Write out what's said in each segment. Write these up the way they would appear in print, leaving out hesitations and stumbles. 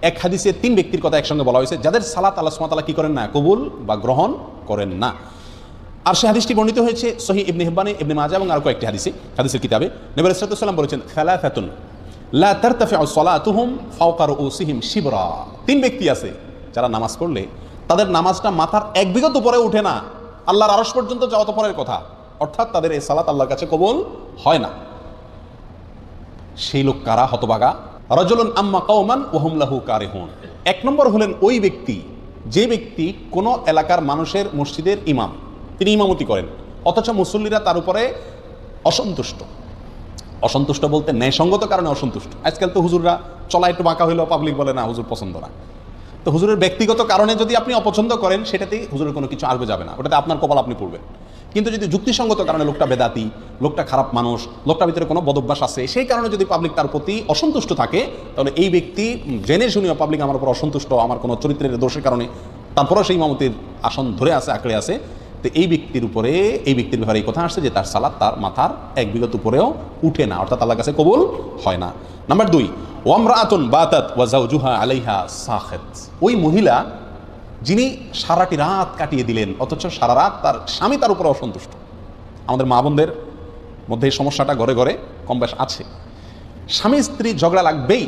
এক হাদিসে 3 ব্যক্তির কথা একসঙ্গে বলা হয়েছে যাদের সালাত আল্লাহ সুবহানাহু ওয়া তাআলা কি করেন না, কবুল বা গ্রহণ করেন না। আর সেই হাদিসটি বর্ণিত হয়েছে সহিহ ইবনে হিব্বানে, ইবনে মাজাহ এবং আর কয়েকটি হাদিসের কিতাবে। নবী সাল্লাল্লাহু আলাইহি ওয়াসাল্লাম বলেছেন সালাসাতুন লা তারতাফিউ সালাতুহুম ফাওকা রুউসিহিম শিবরা। 3 ব্যক্তি আছে যারা নামাজ পড়লে তাদের নামাজটা মাথার 1 বিঘত উপরে ওঠে না, আল্লাহর আরশ পর্যন্ত যাওয়া তো পরের কথা, অর্থাৎ তাদের এই সালাত আল্লাহর কাছে কবুল হয় না। সেই লোক কারা? হতভাগা। রাজুলুন আম্মা কওমান ওয়া হুম লাহু কারিহুন। 1 নম্বর হলেন ওই ব্যক্তি যে ব্যক্তি কোনো এলাকার মানুষের মসজিদের ইমাম, তিনি ইমামতি করেন, অথচ মুসল্লিরা তার উপরে অসন্তুষ্ট বলতে ন্যায়সঙ্গত কারণে অসন্তুষ্ট। আজকাল তো হুজুররা চলা একটু বাঁকা হইলেও পাবলিক বলে না হুজুর পছন্দ না। তো হুজুরের ব্যক্তিগত কারণে যদি আপনি অপছন্দ করেন সেটাতেই হুজুরের কোনো কিছু আসবে যাবে না, ওটাতে আপনার কপাল আপনি পড়বেন। কিন্তু যদি যুক্তিসঙ্গত কারণে লোকটা বেদাতি, লোকটা খারাপ মানুষ, লোকটার ভিতরে কোনো বদভ্যাস আছে, সেই কারণে যদি পাবলিক তার প্রতি অসন্তুষ্ট থাকে, তাহলে এই ব্যক্তি জেনে শুনিও পাবলিক আমার উপর অসন্তুষ্ট, আমার কোনো চরিত্রের দোষের কারণে, তারপরেও সেই ইমামতির আসন ধরে আছে, আঁকড়ে আছে, তো এই ব্যক্তির ব্যাপারে এই কথা আসছে যে তার সালাত তার মাথার 1 বিঘত উপরেও উঠে না, অর্থাৎ আল্লাহর কাছে কবুল হয় না। নাম্বার 2, ওয়ামরাআতুন বাতাত ওয়া যাওজুহা আলাইহা সাখিত। ওই মহিলা যিনি সারাটি রাত কাটিয়ে দিলেন অথচ সারা রাত তার স্বামী তার উপরে অসন্তুষ্ট। আমাদের মা বোনদের মধ্যে এই সমস্যাটা ঘরে ঘরে কম বেশ আছে। স্বামী স্ত্রী ঝগড়া লাগবেই,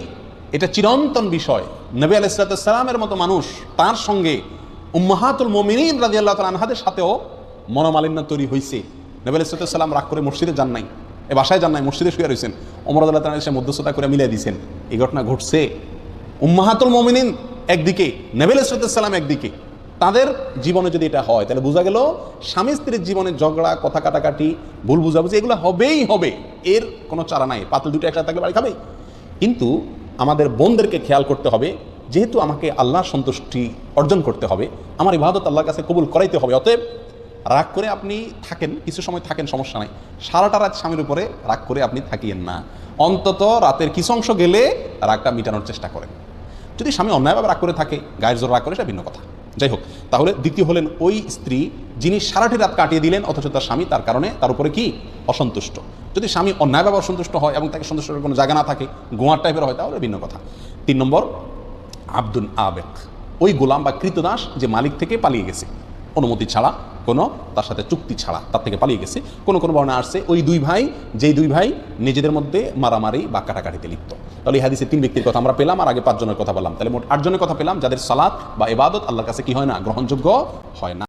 এটা চিরন্তন বিষয়। নবী আলাইহিস সালামের মতো মানুষ, তার সঙ্গে উম্মাহাতুল মুমিনিন রাদিয়াল্লাহু তাআলা আনহাদের সাথেও মনোমালিন্য তৈরি হয়েছে। নবী আলাইহিস সালাম রাগ করে মসজিদে যান নাই, বাসায় যান নাই, মসজিদে শুয়ে রয়েছেন, ওমর রাদিয়াল্লাহু তাআলা এসে মধ্যস্থতা করে মিলিয়ে দিয়েছেন। এই ঘটনা ঘটছে। উম্মাহাতুল মুমিনিন একদিকে, নবী আলাইহিস সালাম একদিকে, তাদের জীবনে যদি এটা হয় তাহলে বোঝা গেল স্বামী স্ত্রীর জীবনে ঝগড়া, কথা কাটাকাটি, ভুল বুঝাবুঝি এগুলো হবেই হবে, এর কোনো চারা নাই। পাতিল দুটো একসাথে থাকলে বাড়ি খাবে। কিন্তু আমাদের বোনদেরকে খেয়াল করতে হবে, যেহেতু আমাকে আল্লাহর সন্তুষ্টি অর্জন করতে হবে, আমার ইবাদত আল্লাহর কাছে কবুল করাইতে হবে, অতএব রাগ করে আপনি থাকেন, কিছু সময় থাকেন, সমস্যা নাই। সারাটা রাত স্বামীর উপরে রাগ করে আপনি থাকিয়েন না, অন্তত রাতের কিছু অংশ গেলে রাগটা মিটানোর চেষ্টা করেন। যদি স্বামী অন্যায়ভাবে রাগ করে থাকে, গায়ের জোর রাগ করে, সেটা ভিন্ন কথা। যাই হোক, তাহলে দ্বিতীয় হলেন ওই স্ত্রী যিনি সারাটি রাত কাটিয়ে দিলেন অথচ তার স্বামী তার কারণে তার উপরে কি অসন্তুষ্ট। যদি স্বামী অন্যায়ভাবে অসন্তুষ্ট হয় এবং তাকে সন্তুষ্ট করার কোনো জায়গা না থাকে, গোয়ার টাইপের হয়, তাহলে ভিন্ন কথা। 3 নম্বর, আব্দুল আবেক, ওই গোলাম বা কৃতদাস যে মালিক থেকে পালিয়ে গেছে অনুমতি ছাড়া, কোনো তার সাথে চুক্তি ছাড়া তার থেকে পালিয়ে গেছে। কোনো বর্ণনা আসছে ওই 2 ভাই, যেই 2 ভাই নিজেদের মধ্যে মারামারি বা কাটাকাটিতে লিপ্ত। তাহলে এই হাদিসে 3 ব্যক্তির কথা আমরা পেলাম, আর আগে 5 জনের কথা বললাম, তাহলে মোট 8 জনের কথা পেলাম যাদের সালাত বা ইবাদত আল্লাহর কাছে কি হয় না, গ্রহণযোগ্য হয় না।